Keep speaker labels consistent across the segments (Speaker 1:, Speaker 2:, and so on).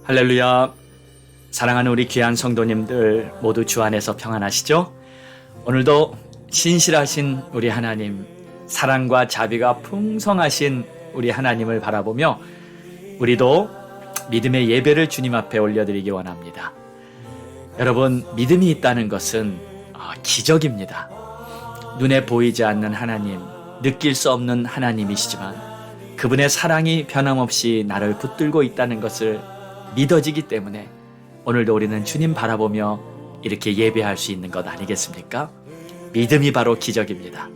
Speaker 1: 할렐루야. 사랑하는 우리 귀한 성도님들 모두 주 안에서 평안하시죠? 오늘도 신실하신 우리 하나님, 사랑과 자비가 풍성하신 우리 하나님을 바라보며 우리도 믿음의 예배를 주님 앞에 올려드리기 원합니다. 여러분, 믿음이 있다는 것은 기적입니다. 눈에 보이지 않는 하나님, 느낄 수 없는 하나님이시지만 그분의 사랑이 변함없이 나를 붙들고 있다는 것을 믿어지기 때문에 오늘도 우리는 주님 바라보며 이렇게 예배할 수 있는 것 아니겠습니까? 믿음이 바로 기적입니다.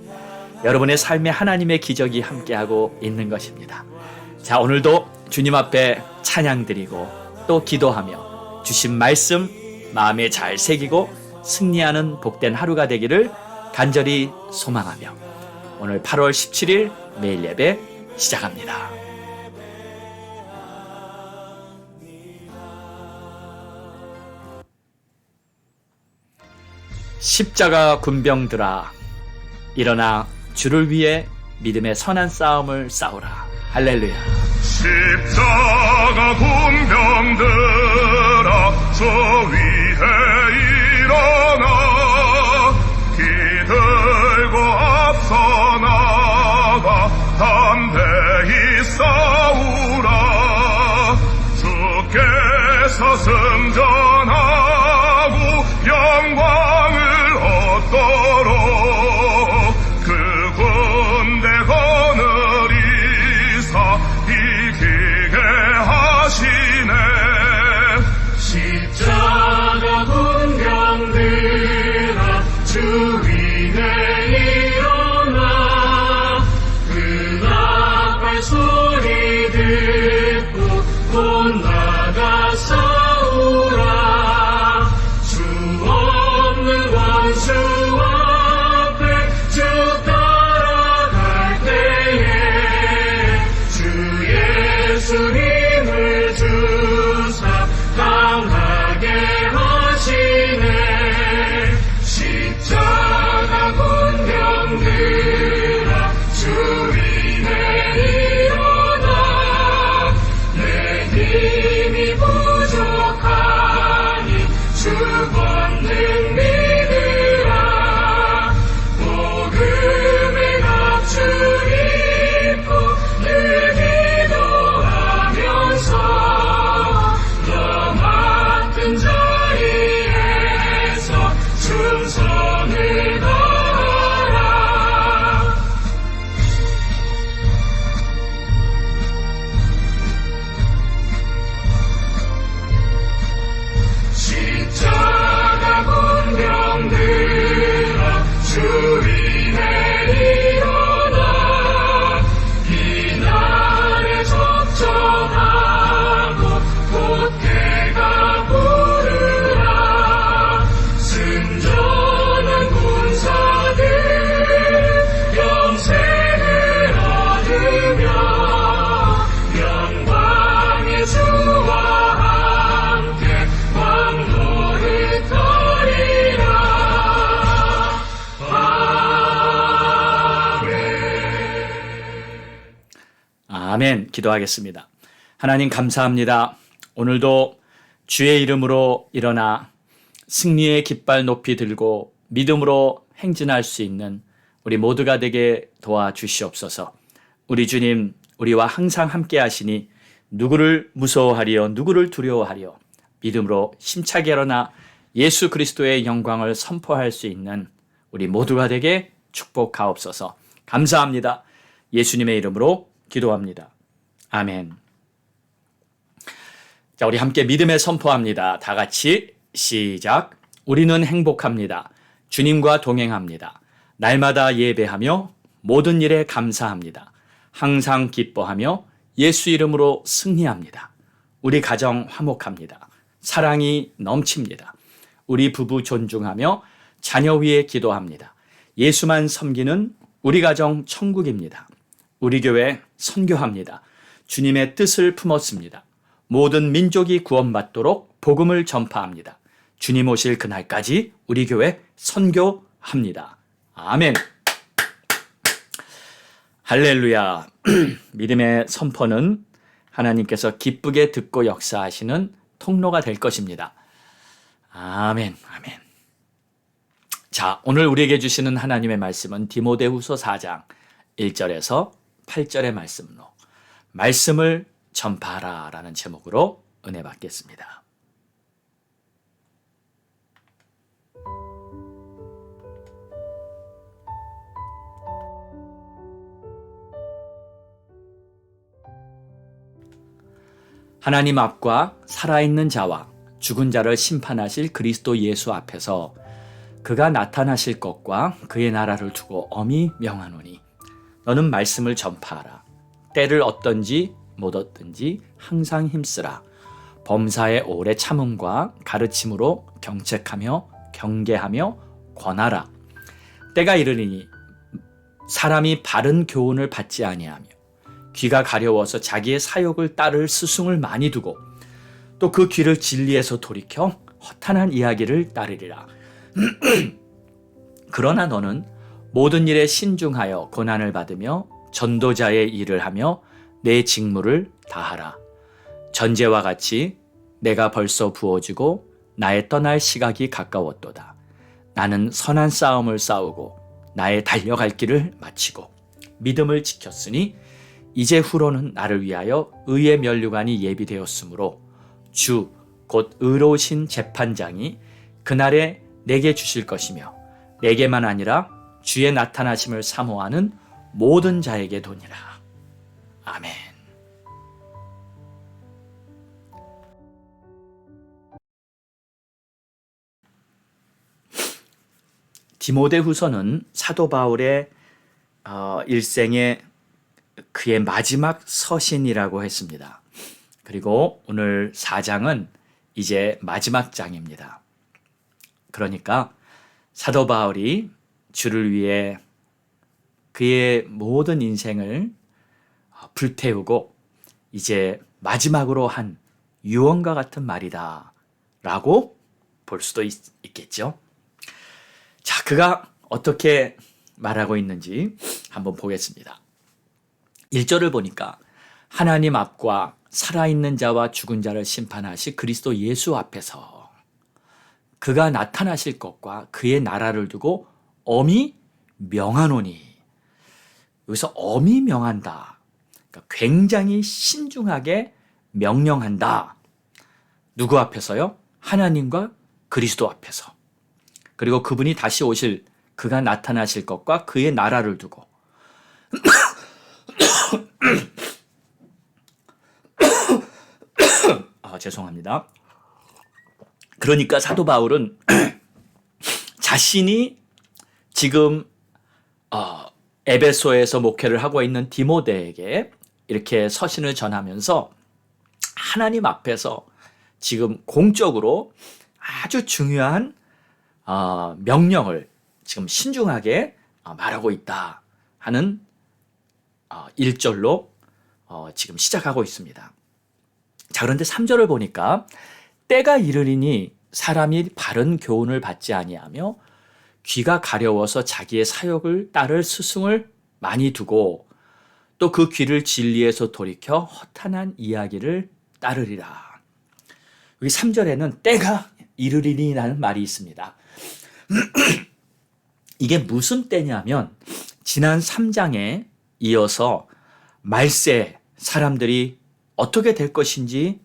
Speaker 1: 여러분의 삶에 하나님의 기적이 함께하고 있는 것입니다. 자, 오늘도 주님 앞에 찬양드리고 또 기도하며 주신 말씀 마음에 잘 새기고 승리하는 복된 하루가 되기를 간절히 소망하며 오늘 8월 17일 매일 예배 시작합니다. 십자가 군병들아, 일어나 주를 위해 믿음의 선한 싸움을 싸우라. 할렐루야.
Speaker 2: 십자가 군병들아, 저 위에 일어나 기들고 앞서 나가 담대히 싸우라. 주께서 승전하고 영광을 얻도록 그 군대 거느리사 이기게 하시네.
Speaker 3: 십자가 군병들아, 주 위에 일어나 그 나팔 소리 듣고 곧 나가 싸우라. 주 없는 원수 앞에 쭉 따라갈 때에 주 예수 힘을 주사 강하게 하시네. 십자가 군병들아, 주 위에 일어나 내 힘이 부족하니 주 권능 믿으라. 복음의 값줄 입고 늘 기도하면서 너 맡은 자리에서 충성을 다하라. 십자가 군병들아, 주 위에 일어나 이날에 적정하고 곧해가 부르라. 승전한 군사들 영생을 얻으며 영광의 주와 함께 왕노릇하리라.
Speaker 1: 아멘. 기도하겠습니다. 하나님 감사합니다. 오늘도 주의 이름으로 일어나 승리의 깃발 높이 들고 믿음으로 행진할 수 있는 우리 모두가 되게 도와주시옵소서. 우리 주님, 우리와 항상 함께 하시니 누구를 무서워하리요, 누구를 두려워하리요. 믿음으로 힘차게 일어나 예수 그리스도의 영광을 선포할 수 있는 우리 모두가 되게 축복하옵소서. 감사합니다. 예수님의 이름으로 기도합니다. 아멘. 자, 우리 함께 믿음의 선포합니다. 다 같이 시작. 우리는 행복합니다. 주님과 동행합니다. 날마다 예배하며 모든 일에 감사합니다. 항상 기뻐하며 예수 이름으로 승리합니다. 우리 가정 화목합니다. 사랑이 넘칩니다. 우리 부부 존중하며 자녀 위에 기도합니다. 예수만 섬기는 우리 가정 천국입니다. 우리 교회 선교합니다. 주님의 뜻을 품었습니다. 모든 민족이 구원받도록 복음을 전파합니다. 주님 오실 그날까지 우리 교회 선교합니다. 아멘. 할렐루야. 믿음의 선포는 하나님께서 기쁘게 듣고 역사하시는 통로가 될 것입니다. 아멘, 아멘. 자, 오늘 우리에게 주시는 하나님의 말씀은 디모데후서 4장 1절에서 8절의 말씀으로 말씀을 전파하라 라는 제목으로 은혜 받겠습니다. 하나님 앞과 살아있는 자와 죽은 자를 심판하실 그리스도 예수 앞에서 그가 나타나실 것과 그의 나라를 두고 엄히 명하노니 너는 말씀을 전파하라. 때를 얻든지 못 얻든지 항상 힘쓰라. 범사에 오래 참음과 가르침으로 경책하며 경계하며 권하라. 때가 이르리니 사람이 바른 교훈을 받지 아니하며 귀가 가려워서 자기의 사욕을 따를 스승을 많이 두고 또 그 귀를 진리에서 돌이켜 허탄한 이야기를 따르리라. 그러나 너는 모든 일에 신중하여 고난을 받으며 전도자의 일을 하며 내 직무를 다하라. 전제와 같이 내가 벌써 부어지고 나의 떠날 시각이 가까웠도다. 나는 선한 싸움을 싸우고 나의 달려갈 길을 마치고 믿음을 지켰으니 이제 후로는 나를 위하여 의의 면류관이 예비되었으므로 주 곧 의로우신 재판장이 그날에 내게 주실 것이며 내게만 아니라 주의 나타나심을 사모하는 모든 자에게 도니라. 아멘. 디모데후서는 사도 바울의 일생의 그의 마지막 서신이라고 했습니다. 그리고 오늘 4장은 이제 마지막 장입니다. 그러니까 사도 바울이 주를 위해 그의 모든 인생을 불태우고 이제 마지막으로 한 유언과 같은 말이다 라고 볼 수도 있겠죠. 자, 그가 어떻게 말하고 있는지 한번 보겠습니다. 1절을 보니까 하나님 앞과 살아있는 자와 죽은 자를 심판하시 그리스도 예수 앞에서 그가 나타나실 것과 그의 나라를 두고 엄히 명하노니. 여기서 엄히 명한다. 그러니까 굉장히 신중하게 명령한다. 누구 앞에서요? 하나님과 그리스도 앞에서. 그리고 그분이 다시 오실 그가 나타나실 것과 그의 나라를 두고 죄송합니다. 그러니까 사도 바울은 자신이 지금 에베소에서 목회를 하고 있는 디모데에게 이렇게 서신을 전하면서 하나님 앞에서 지금 공적으로 아주 중요한 명령을 지금 신중하게 말하고 있다 하는 1절로 지금 시작하고 있습니다. 자, 그런데 3절을 보니까 때가 이르리니 사람이 바른 교훈을 받지 아니하며 귀가 가려워서 자기의 사욕을 따를 스승을 많이 두고 또 그 귀를 진리에서 돌이켜 허탄한 이야기를 따르리라. 여기 3절에는 때가 이르리니라는 말이 있습니다. 이게 무슨 때냐면 지난 3장에 이어서 말세 사람들이 어떻게 될 것인지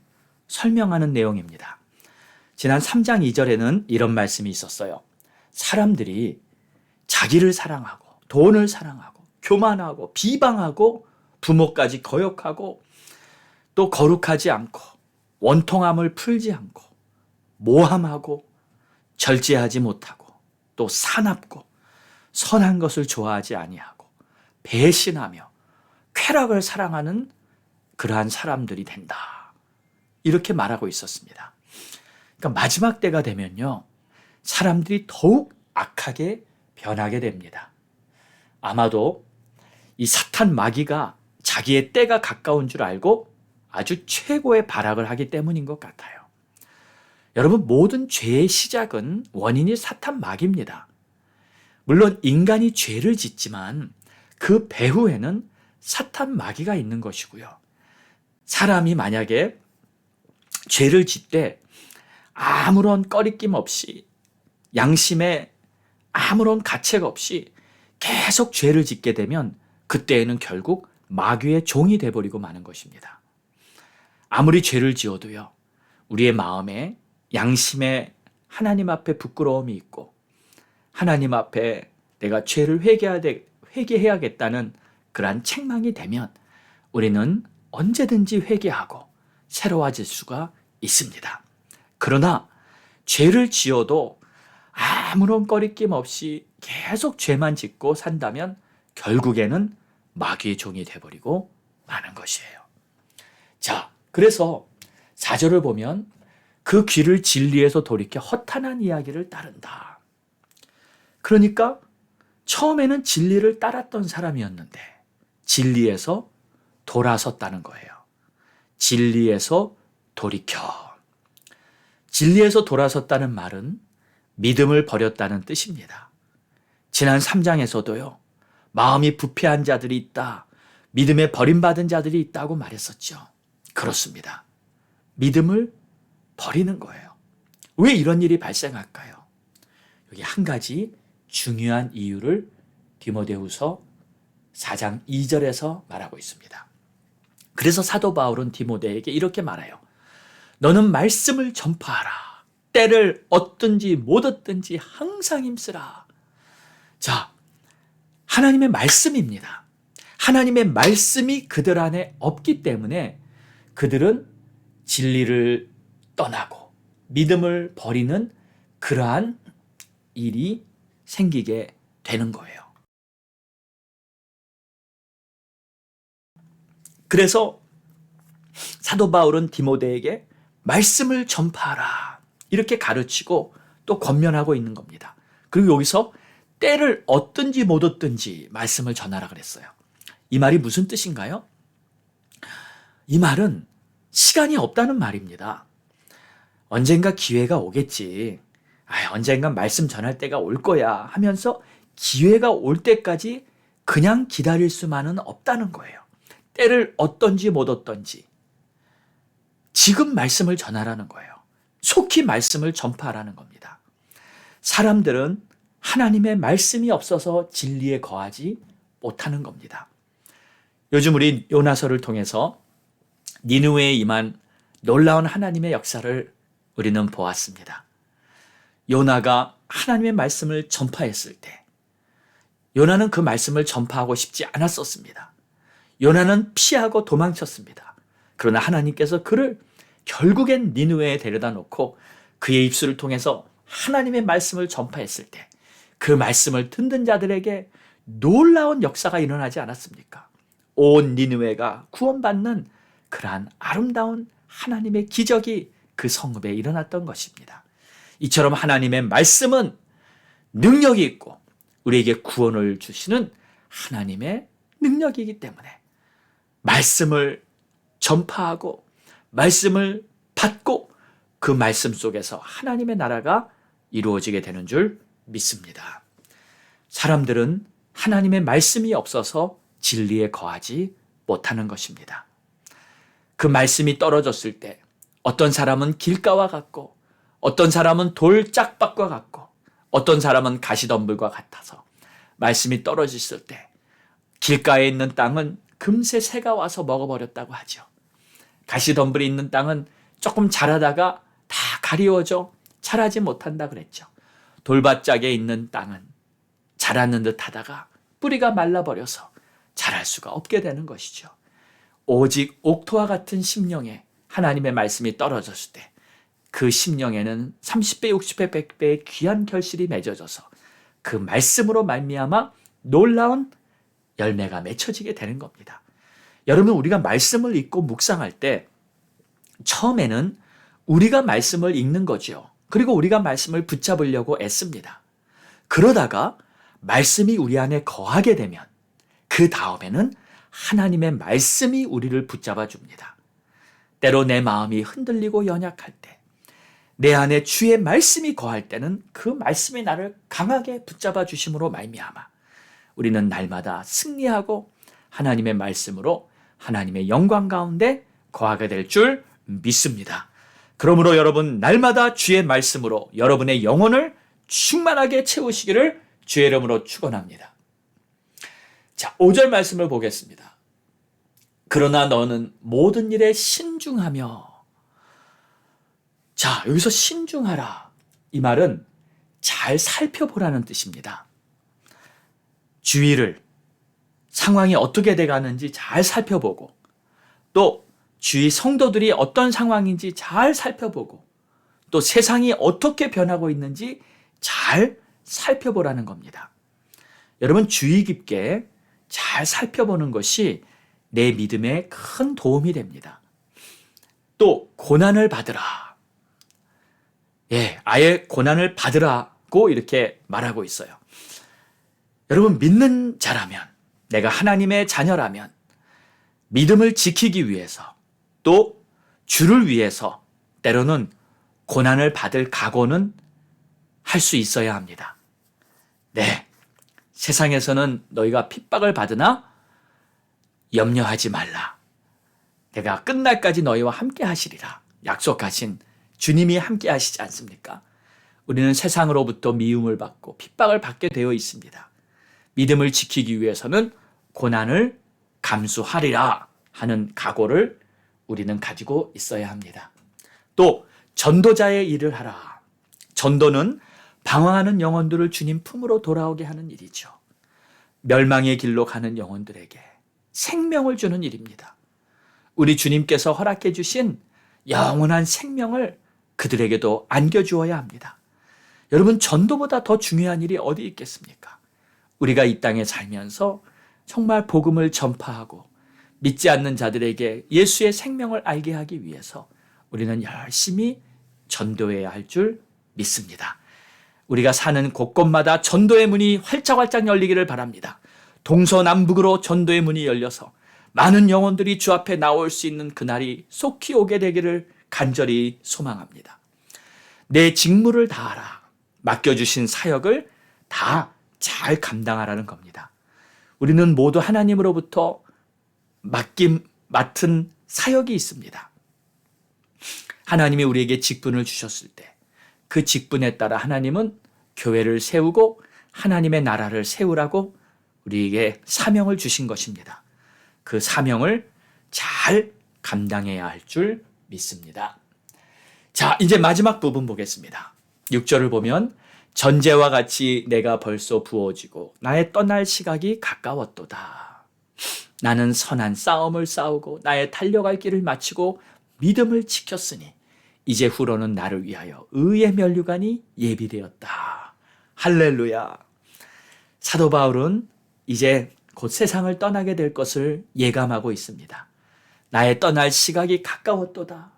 Speaker 1: 설명하는 내용입니다. 지난 3장 2절에는 이런 말씀이 있었어요. 사람들이 자기를 사랑하고 돈을 사랑하고 교만하고 비방하고 부모까지 거역하고 또 거룩하지 않고 원통함을 풀지 않고 모함하고 절제하지 못하고 또 사납고 선한 것을 좋아하지 아니하고 배신하며 쾌락을 사랑하는 그러한 사람들이 된다. 이렇게 말하고 있었습니다. 그러니까 마지막 때가 되면요, 사람들이 더욱 악하게 변하게 됩니다. 아마도 이 사탄 마귀가 자기의 때가 가까운 줄 알고 아주 최고의 발악을 하기 때문인 것 같아요. 여러분, 모든 죄의 시작은 원인이 사탄 마귀입니다. 물론 인간이 죄를 짓지만 그 배후에는 사탄 마귀가 있는 것이고요. 사람이 만약에 죄를 짓되 아무런 꺼리낌 없이 양심에 아무런 가책 없이 계속 죄를 짓게 되면 그때에는 결국 마귀의 종이 돼버리고 마는 것입니다. 아무리 죄를 지어도요, 우리의 마음에 양심에 하나님 앞에 부끄러움이 있고 하나님 앞에 내가 죄를 회개해야겠다는 그러한 책망이 되면 우리는 언제든지 회개하고 새로워질 수가 있습니다. 그러나 죄를 지어도 아무런 꺼리낌 없이 계속 죄만 짓고 산다면 결국에는 마귀의 종이 돼버리고 마는 것이에요. 자, 그래서 4절을 보면 그 귀를 진리에서 돌이켜 허탄한 이야기를 따른다. 그러니까 처음에는 진리를 따랐던 사람이었는데 진리에서 돌아섰다는 거예요. 진리에서 돌이켜. 진리에서 돌아섰다는 말은 믿음을 버렸다는 뜻입니다. 지난 3장에서도요. 마음이 부패한 자들이 있다. 믿음에 버림받은 자들이 있다고 말했었죠. 그렇습니다. 믿음을 버리는 거예요. 왜 이런 일이 발생할까요? 여기 한 가지 중요한 이유를 디모데후서 4장 2절에서 말하고 있습니다. 그래서 사도 바울은 디모데에게 이렇게 말해요. 너는 말씀을 전파하라. 때를 얻든지 못 얻든지 항상 힘쓰라. 자, 하나님의 말씀입니다. 하나님의 말씀이 그들 안에 없기 때문에 그들은 진리를 떠나고 믿음을 버리는 그러한 일이 생기게 되는 거예요. 그래서 사도 바울은 디모데에게 말씀을 전파하라 이렇게 가르치고 또 권면하고 있는 겁니다. 그리고 여기서 때를 얻든지 못 얻든지 말씀을 전하라 그랬어요. 이 말이 무슨 뜻인가요? 이 말은 시간이 없다는 말입니다. 언젠가 기회가 오겠지. 언젠가 말씀 전할 때가 올 거야 하면서 기회가 올 때까지 그냥 기다릴 수만은 없다는 거예요. 때를 얻든지 못 얻든지 지금 말씀을 전하라는 거예요. 속히 말씀을 전파하라는 겁니다. 사람들은 하나님의 말씀이 없어서 진리에 거하지 못하는 겁니다. 요즘 우리 요나서를 통해서 니느웨에 임한 놀라운 하나님의 역사를 우리는 보았습니다. 요나가 하나님의 말씀을 전파했을 때 요나는 그 말씀을 전파하고 싶지 않았었습니다. 요나는 피하고 도망쳤습니다. 그러나 하나님께서 그를 결국엔 니느웨에 데려다 놓고 그의 입술을 통해서 하나님의 말씀을 전파했을 때 그 말씀을 듣는 자들에게 놀라운 역사가 일어나지 않았습니까? 온 니느웨가 구원받는 그러한 아름다운 하나님의 기적이 그 성읍에 일어났던 것입니다. 이처럼 하나님의 말씀은 능력이 있고 우리에게 구원을 주시는 하나님의 능력이기 때문에 말씀을 전파하고 말씀을 받고 그 말씀 속에서 하나님의 나라가 이루어지게 되는 줄 믿습니다. 사람들은 하나님의 말씀이 없어서 진리에 거하지 못하는 것입니다. 그 말씀이 떨어졌을 때 어떤 사람은 길가와 같고 어떤 사람은 돌짝밭과 같고 어떤 사람은 가시덤불과 같아서 말씀이 떨어졌을 때 길가에 있는 땅은 금세 새가 와서 먹어버렸다고 하죠. 가시덤불이 있는 땅은 조금 자라다가 다 가리워져 자라지 못한다 그랬죠. 돌밭짝에 있는 땅은 자라는 듯 하다가 뿌리가 말라버려서 자랄 수가 없게 되는 것이죠. 오직 옥토와 같은 심령에 하나님의 말씀이 떨어졌을 때 그 심령에는 30배, 60배, 100배의 귀한 결실이 맺어져서 그 말씀으로 말미암아 놀라운 열매가 맺혀지게 되는 겁니다. 여러분, 우리가 말씀을 읽고 묵상할 때 처음에는 우리가 말씀을 읽는 거죠. 그리고 우리가 말씀을 붙잡으려고 애씁니다. 그러다가 말씀이 우리 안에 거하게 되면 그 다음에는 하나님의 말씀이 우리를 붙잡아 줍니다. 때로 내 마음이 흔들리고 연약할 때, 내 안에 주의 말씀이 거할 때는 그 말씀이 나를 강하게 붙잡아 주심으로 말미암아 우리는 날마다 승리하고 하나님의 말씀으로 하나님의 영광 가운데 거하게 될 줄 믿습니다. 그러므로 여러분 날마다 주의 말씀으로 여러분의 영혼을 충만하게 채우시기를 주의 이름으로 축원합니다. 자, 5절 말씀을 보겠습니다. 그러나 너는 모든 일에 신중하며. 자, 여기서 신중하라. 이 말은 잘 살펴보라는 뜻입니다. 주위를, 상황이 어떻게 돼가는지 잘 살펴보고, 또 주위 성도들이 어떤 상황인지 잘 살펴보고, 또 세상이 어떻게 변하고 있는지 잘 살펴보라는 겁니다. 여러분, 주의 깊게 잘 살펴보는 것이 내 믿음에 큰 도움이 됩니다. 또 고난을 받으라. 예, 아예 고난을 받으라고 이렇게 말하고 있어요. 여러분, 믿는 자라면, 내가 하나님의 자녀라면 믿음을 지키기 위해서, 또 주를 위해서 때로는 고난을 받을 각오는 할 수 있어야 합니다. 네, 세상에서는 너희가 핍박을 받으나 염려하지 말라. 내가 끝날까지 너희와 함께 하시리라. 약속하신 주님이 함께 하시지 않습니까? 우리는 세상으로부터 미움을 받고 핍박을 받게 되어 있습니다. 믿음을 지키기 위해서는 고난을 감수하리라 하는 각오를 우리는 가지고 있어야 합니다. 또 전도자의 일을 하라. 전도는 방황하는 영혼들을 주님 품으로 돌아오게 하는 일이죠. 멸망의 길로 가는 영혼들에게 생명을 주는 일입니다. 우리 주님께서 허락해 주신 영원한 생명을 그들에게도 안겨주어야 합니다. 여러분, 전도보다 더 중요한 일이 어디 있겠습니까? 우리가 이 땅에 살면서 정말 복음을 전파하고 믿지 않는 자들에게 예수의 생명을 알게 하기 위해서 우리는 열심히 전도해야 할 줄 믿습니다. 우리가 사는 곳곳마다 전도의 문이 활짝활짝 열리기를 바랍니다. 동서남북으로 전도의 문이 열려서 많은 영혼들이 주 앞에 나올 수 있는 그날이 속히 오게 되기를 간절히 소망합니다. 내 직무를 다하라. 맡겨주신 사역을 다 잘 감당하라는 겁니다. 우리는 모두 하나님으로부터 맡은 사역이 있습니다. 하나님이 우리에게 직분을 주셨을 때 그 직분에 따라 하나님은 교회를 세우고 하나님의 나라를 세우라고 우리에게 사명을 주신 것입니다. 그 사명을 잘 감당해야 할 줄 믿습니다. 자, 이제 마지막 부분 보겠습니다. 6절을 보면 전제와 같이 내가 벌써 부어지고 나의 떠날 시각이 가까웠도다. 나는 선한 싸움을 싸우고 나의 달려갈 길을 마치고 믿음을 지켰으니 이제 후로는 나를 위하여 의의 면류관이 예비되었다. 할렐루야. 사도 바울은 이제 곧 세상을 떠나게 될 것을 예감하고 있습니다. 나의 떠날 시각이 가까웠도다.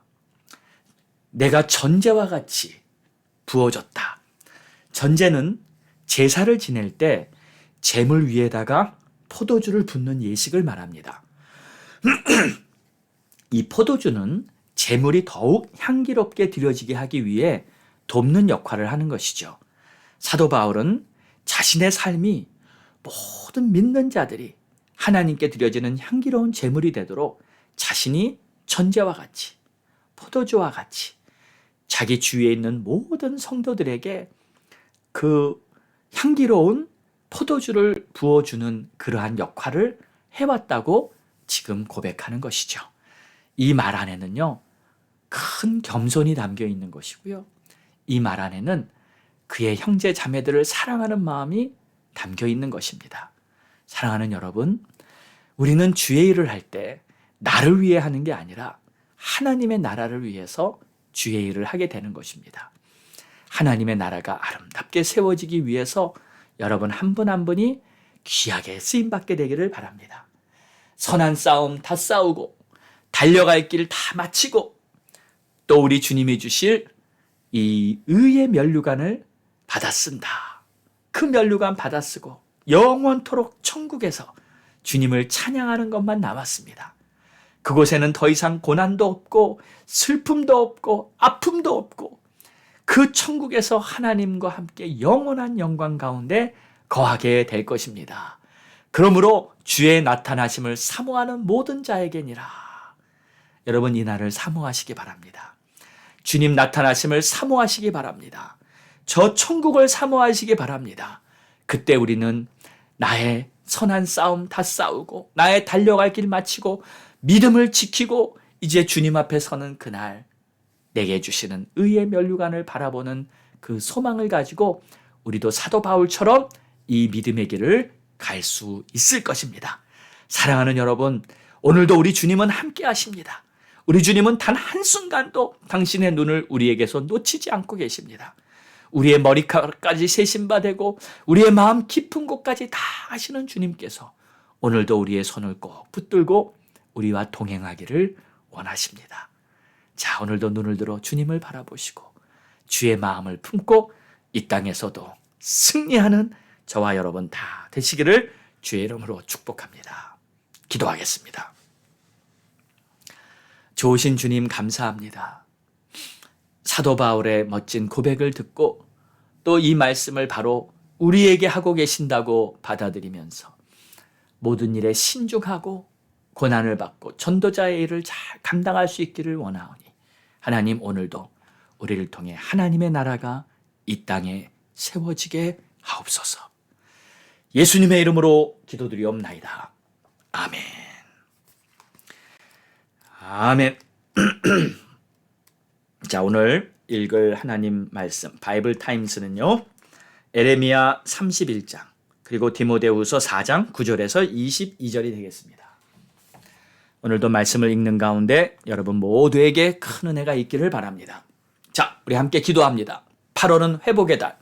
Speaker 1: 내가 전제와 같이 부어졌다. 전제는 제사를 지낼 때 제물 위에다가 포도주를 붓는 예식을 말합니다. 이 포도주는 제물이 더욱 향기롭게 드려지게 하기 위해 돕는 역할을 하는 것이죠. 사도 바울은 자신의 삶이 모든 믿는 자들이 하나님께 드려지는 향기로운 제물이 되도록 자신이 전제와 같이, 포도주와 같이 자기 주위에 있는 모든 성도들에게 그 향기로운 포도주를 부어주는 그러한 역할을 해왔다고 지금 고백하는 것이죠. 이 말 안에는요, 큰 겸손이 담겨 있는 것이고요. 이 말 안에는 그의 형제 자매들을 사랑하는 마음이 담겨 있는 것입니다. 사랑하는 여러분, 우리는 주의 일을 할 때 나를 위해 하는 게 아니라 하나님의 나라를 위해서 주의 일을 하게 되는 것입니다. 하나님의 나라가 아름답게 세워지기 위해서 여러분 한 분 한 분이 귀하게 쓰임받게 되기를 바랍니다. 선한 싸움 다 싸우고 달려갈 길 다 마치고 또 우리 주님이 주실 이 의의 면류관을 받아 쓴다. 그 면류관 받아 쓰고 영원토록 천국에서 주님을 찬양하는 것만 남았습니다. 그곳에는 더 이상 고난도 없고 슬픔도 없고 아픔도 없고 그 천국에서 하나님과 함께 영원한 영광 가운데 거하게 될 것입니다. 그러므로 주의 나타나심을 사모하는 모든 자에게니라. 여러분 이 날을 사모하시기 바랍니다. 주님 나타나심을 사모하시기 바랍니다. 저 천국을 사모하시기 바랍니다. 그때 우리는 나의 선한 싸움 다 싸우고 나의 달려갈 길 마치고 믿음을 지키고 이제 주님 앞에 서는 그날 내게 주시는 의의 면류관을 바라보는 그 소망을 가지고 우리도 사도 바울처럼 이 믿음의 길을 갈 수 있을 것입니다. 사랑하는 여러분, 오늘도 우리 주님은 함께 하십니다. 우리 주님은 단 한순간도 당신의 눈을 우리에게서 놓치지 않고 계십니다. 우리의 머리카락까지 세신 바 되고 우리의 마음 깊은 곳까지 다 아시는 주님께서 오늘도 우리의 손을 꼭 붙들고 우리와 동행하기를 원하십니다. 자, 오늘도 눈을 들어 주님을 바라보시고 주의 마음을 품고 이 땅에서도 승리하는 저와 여러분 다 되시기를 주의 이름으로 축복합니다. 기도하겠습니다. 좋으신 주님 감사합니다. 사도 바울의 멋진 고백을 듣고 또 이 말씀을 바로 우리에게 하고 계신다고 받아들이면서 모든 일에 신중하고 고난을 받고 전도자의 일을 잘 감당할 수 있기를 원하오니 하나님 오늘도 우리를 통해 하나님의 나라가 이 땅에 세워지게 하옵소서. 예수님의 이름으로 기도드리옵나이다. 아멘. 아멘. 자, 오늘 읽을 하나님 말씀 바이블 타임스는요. 에레미야 31장 그리고 디모데후서 4장 9절에서 22절이 되겠습니다. 오늘도 말씀을 읽는 가운데 여러분 모두에게 큰 은혜가 있기를 바랍니다. 자, 우리 함께 기도합니다. 8월은 회복의 달.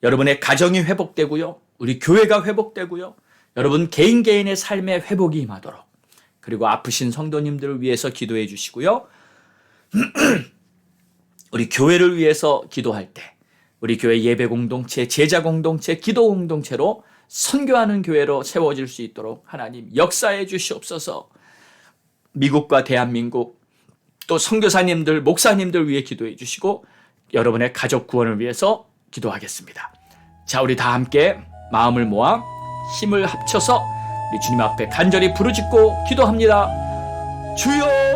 Speaker 1: 여러분의 가정이 회복되고요. 우리 교회가 회복되고요. 여러분 개인의 삶에 회복이 임하도록 그리고 아프신 성도님들을 위해서 기도해 주시고요. 우리 교회를 위해서 기도할 때 우리 교회 예배 공동체, 제자 공동체, 기도 공동체로 선교하는 교회로 세워질 수 있도록 하나님 역사해 주시옵소서. 미국과 대한민국 또 선교사님들, 목사님들 위해 기도해 주시고 여러분의 가족 구원을 위해서 기도하겠습니다. 자, 우리 다 함께 마음을 모아 힘을 합쳐서 우리 주님 앞에 간절히 부르짖고 기도합니다. 주여!